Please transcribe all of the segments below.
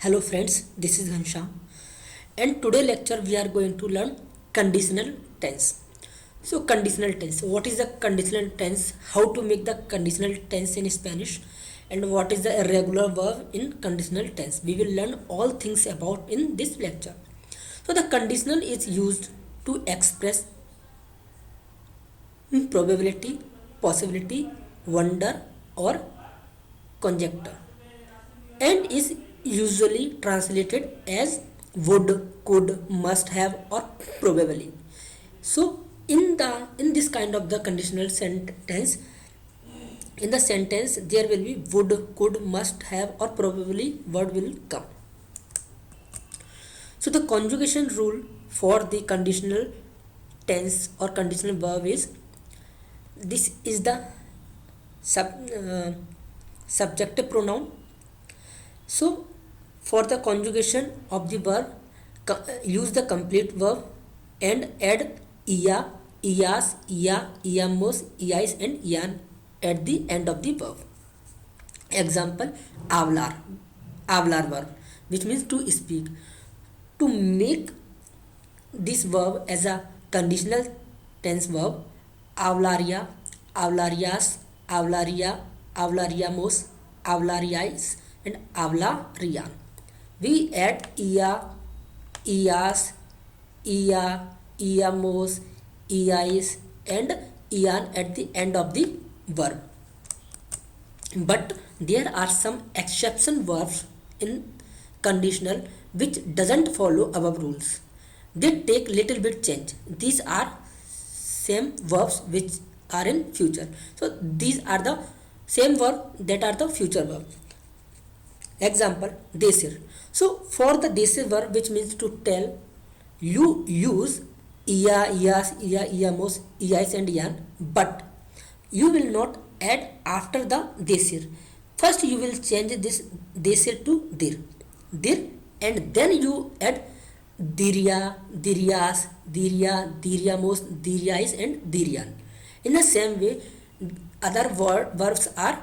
Hello friends, this is Ghansham and today lecture we are going to learn conditional tense. So conditional tense, what is the conditional tense, how to make the conditional tense in Spanish and what is the irregular verb in conditional tense. We will learn all things about in this lecture. So the conditional is used to express probability, possibility, wonder or conjecture and is usually translated as would, could, must have or probably. So in this kind of the conditional sentence, in the sentence there will be would, could, must have or probably word will come. So the conjugation rule for the conditional tense or conditional verb is this is the subjective pronoun. So for the conjugation of the verb, use the complete verb and add ia, ias, ia, iamos, iais and ian at the end of the verb. Example, hablar verb, which means to speak. To make this verb as a conditional tense verb, hablaría, hablarías, hablaría, hablaríamos, hablaríais and hablarían. We add ia, ias, ia, iamos, iais and ian at the end of the verb. But there are some exception verbs in conditional which doesn't follow above rules. They take little bit change. These are same verbs which are in future. So these are the same verb that are the future verb. Example, decir. So for the decir verb which means to tell, you use ia, ias, ia, iamos, iais and ian, but you will not add after the decir. First you will change this decir to dir and then you add diria, dirias, diria, diriamos, diriais and dirian. In the same way, other verbs are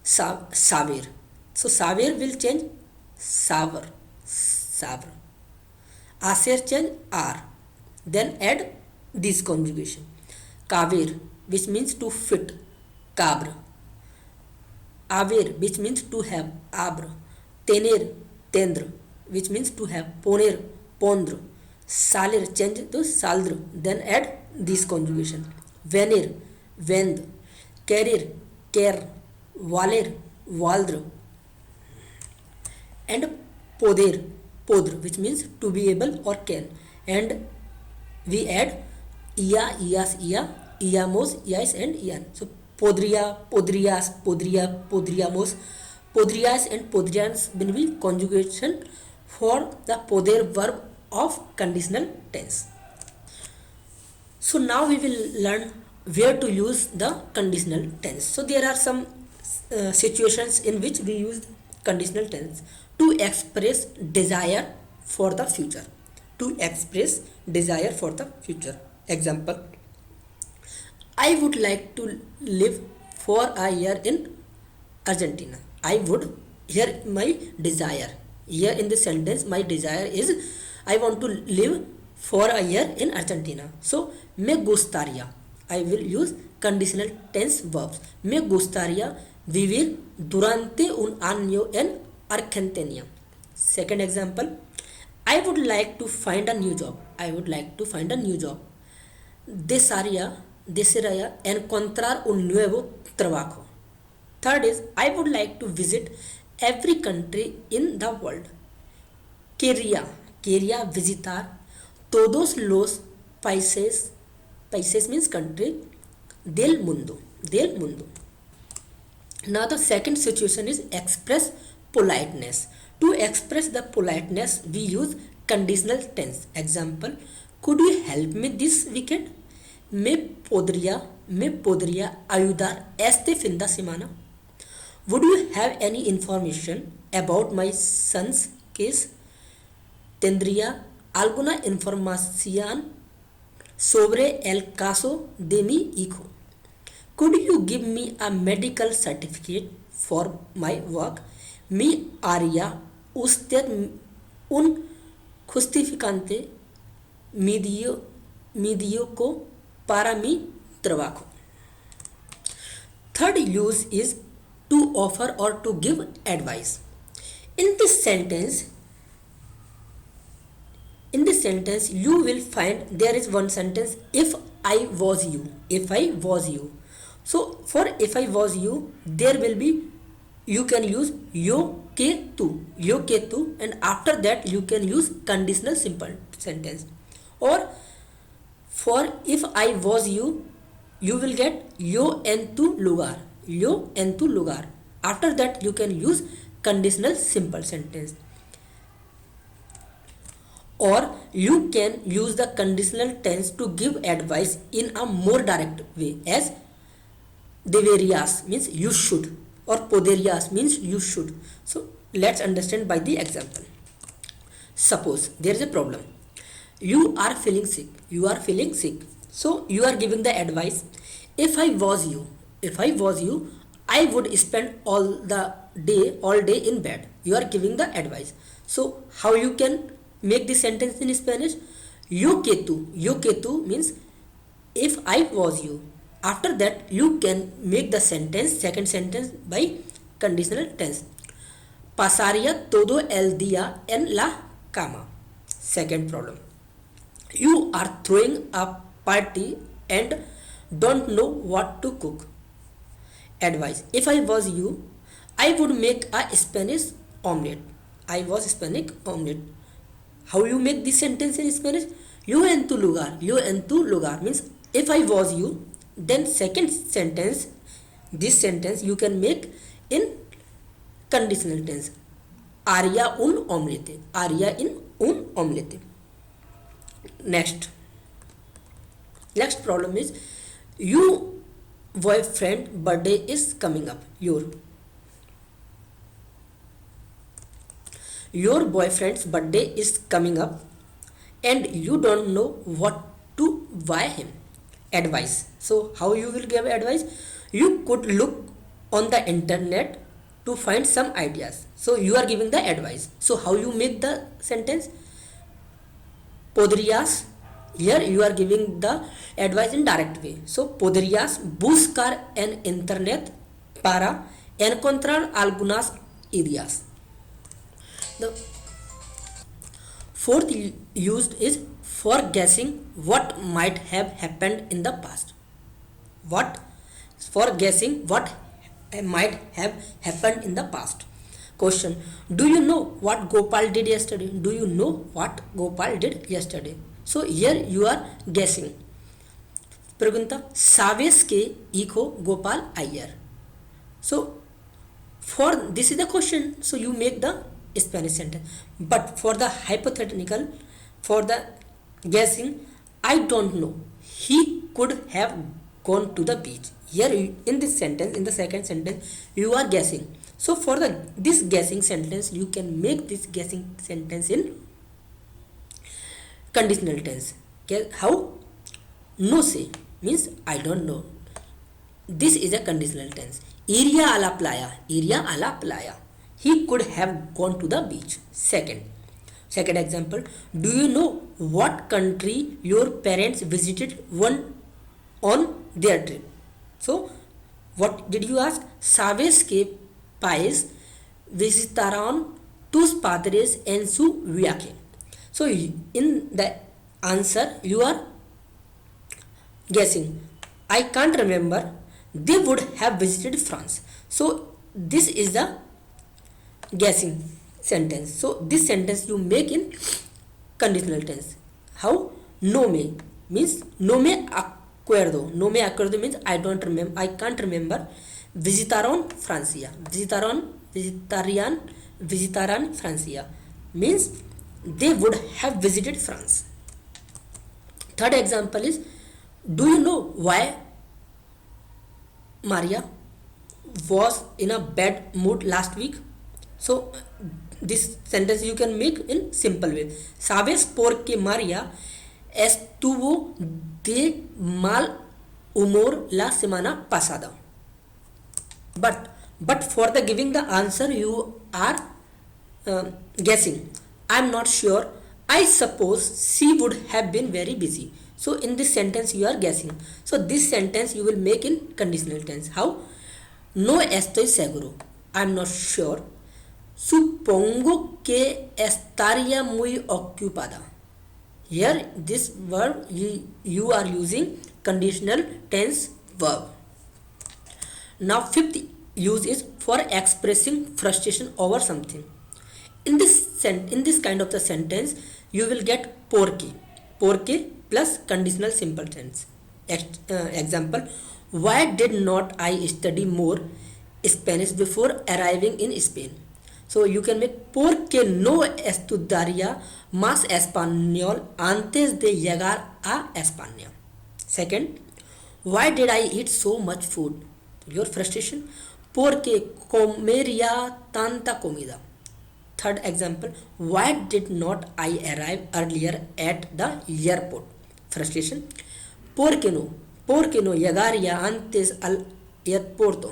saber. So saber will change saver, saver. Aser change ar. Then add this conjugation. Kaver, which means to fit, kabr. Aver, which means to have, abr. Tener, tendr, which means to have, poner, pondr. Salir, change to saldr. Then add this conjugation. Venir, vend. Kerir, ker. Valer, valdr. And poder, podr, which means to be able or can. And we add ia, ias, ia, iamos, iais and ian. So podria, podrias, podria, podriamos, podrias and podrians will be conjugation for the poder verb of conditional tense. So now we will learn where to use the conditional tense. So there are some situations in which we use conditional tense to express desire for the future. To express desire for the future. Example, I would like to live for a year in Argentina. I would, here my desire. Here in the sentence my desire is I want to live for a year in Argentina. So me gustaría. I will use conditional tense verbs. Me gustaría vivir durante un año en Argentina. Second example, I would like to find a new job. I would like to find a new job. Desearía encontrar un nuevo trabajo. Third is, I would like to visit every country in the world. Quería visitar todos los países means country, del mundo. Now the second situation is express politeness. To express the politeness, we use conditional tense. Example, could you help me this weekend? Me podría ayudar este fin de semana. Would you have any information about my son's case? ¿Tendría alguna información sobre el caso de mi hijo? Could you give me a medical certificate for my work? Me haría usted un justificante medio para mi trabajo. Third use is to offer or to give advice. In this sentence, you will find there is one sentence, if I was you. So for if I was you, there will be, you can use yo que tu, and after that you can use conditional simple sentence. Or for if I was you, you will get yo en tu lugar. After that you can use conditional simple sentence. Or you can use the conditional tense to give advice in a more direct way, as deberías means you should, or podrías means you should. So let's understand by the example. Suppose there is a problem, you are feeling sick, so you are giving the advice, if I was you, I would spend all day in bed. You are giving the advice. So how you can make this sentence in Spanish? Yo que tu means if I was you. After that you can make the second sentence by conditional tense. Pasaría todo el día en la cama. Second problem, you are throwing a party and don't know what to cook. Advice, if I was you, I would make a Spanish omelette. How you make this sentence in Spanish? Yo en tu lugar means if I was you, then second sentence, this sentence you can make in conditional tense. Haría un omelette. Next problem is, your boyfriend birthday is coming up. Your boyfriend's birthday is coming up and you don't know what to buy him. Advice, so how you will give advice? You could look on the internet to find some ideas. So you are giving the advice. So how you make the sentence? Podrías, here you are giving the advice in direct way. So podrías buscar en internet para encontrar algunas ideas. The fourth used is for guessing what might have happened in the past. For guessing what might have happened in the past. Question, do you know what Gopal did yesterday? So here you are guessing. Pregunta, ¿sabes qué hizo Gopal ayer? So for this is the question, so you make the Spanish sentence. But for the hypothetical, for the guessing, I don't know, he could have gone to the beach. Here in this sentence, in the second sentence, you are guessing. So for this guessing sentence, you can make this guessing sentence in conditional tense. How? No sé means I don't know. This is a conditional tense. Iría a la playa. He could have gone to the beach. Second example, do you know what country your parents visited on their trip? So what did you ask? ¿Sabes qué país visitaron tus padres en su viaje? So in the answer you are guessing. I can't remember. They would have visited France. So this is the guessing sentence. So this sentence you make in conditional tense. How? No me means no me acuerdo. Means I can't remember. Visitaron Francia. Visitaran Francia means they would have visited France. Third example is, do you know why Maria was in a bad mood last week? So this sentence you can make in simple way. ¿Sabes por qué María estuvo de mal humor la semana pasada? But for the giving the answer, you are guessing. I'm not sure. I suppose she would have been very busy. So in this sentence you are guessing. So this sentence you will make in conditional tense. How? No estoy seguro. I'm not sure. Supongo que estaría muy ocupada. Here this verb you are using conditional tense verb. Now fifth use is for expressing frustration over something. In this kind of the sentence you will get porque plus conditional simple tense. Example: why did not I study more Spanish before arriving in Spain? So you can make porque no estudiaría más español antes de llegar a España. Second, why did I eat so much food? Your frustration: porque comería tanta comida. Third example: why did not I arrive earlier at the airport? Frustration: porque no llegaría antes al aeropuerto.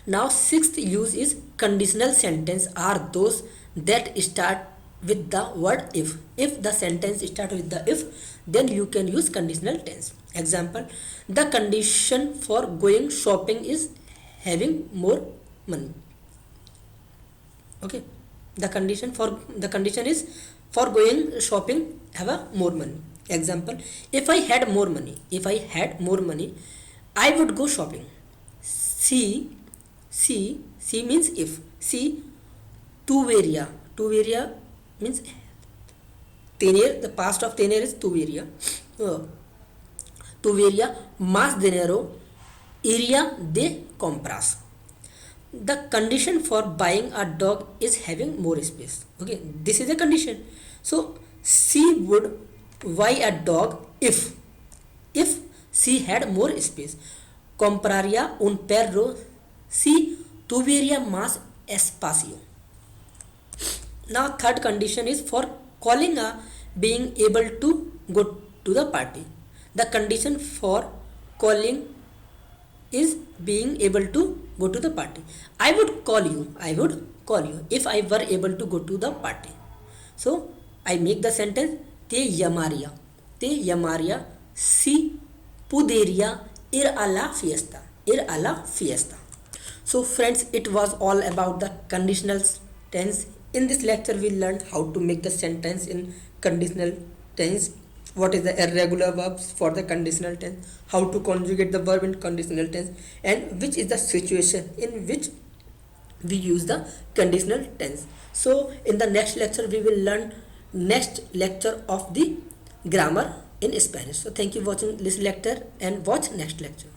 Now sixth use is conditional sentence are those that start with the word if. If the sentence start with the if, then you can use conditional tense. Example: the condition for going shopping is having more money. Okay, the condition is for going shopping have a more money. Example: if I had more money, I would go shopping. See means if. See, tuveria means tener. The past of tener is tuveria. Tuveria más dinero iría de compras. The condition for buying a dog is having more space. Okay, this is a condition. So she would buy a dog if she had more space. Compraría un perro si tuviera más espacio. Now third condition is for calling a being able to go to the party. The condition for calling is being able to go to the party. I would call you if I were able to go to the party. So I make the sentence: te llamaría si pudiera ir a la fiesta. So friends, it was all about the conditional tense. In this lecture we learned how to make the sentence in conditional tense, what is the irregular verbs for the conditional tense, how to conjugate the verb in conditional tense, and which is the situation in which we use the conditional tense. So in the next lecture we will learn next lecture of the grammar in Spanish. So thank you for watching this lecture and watch next lecture.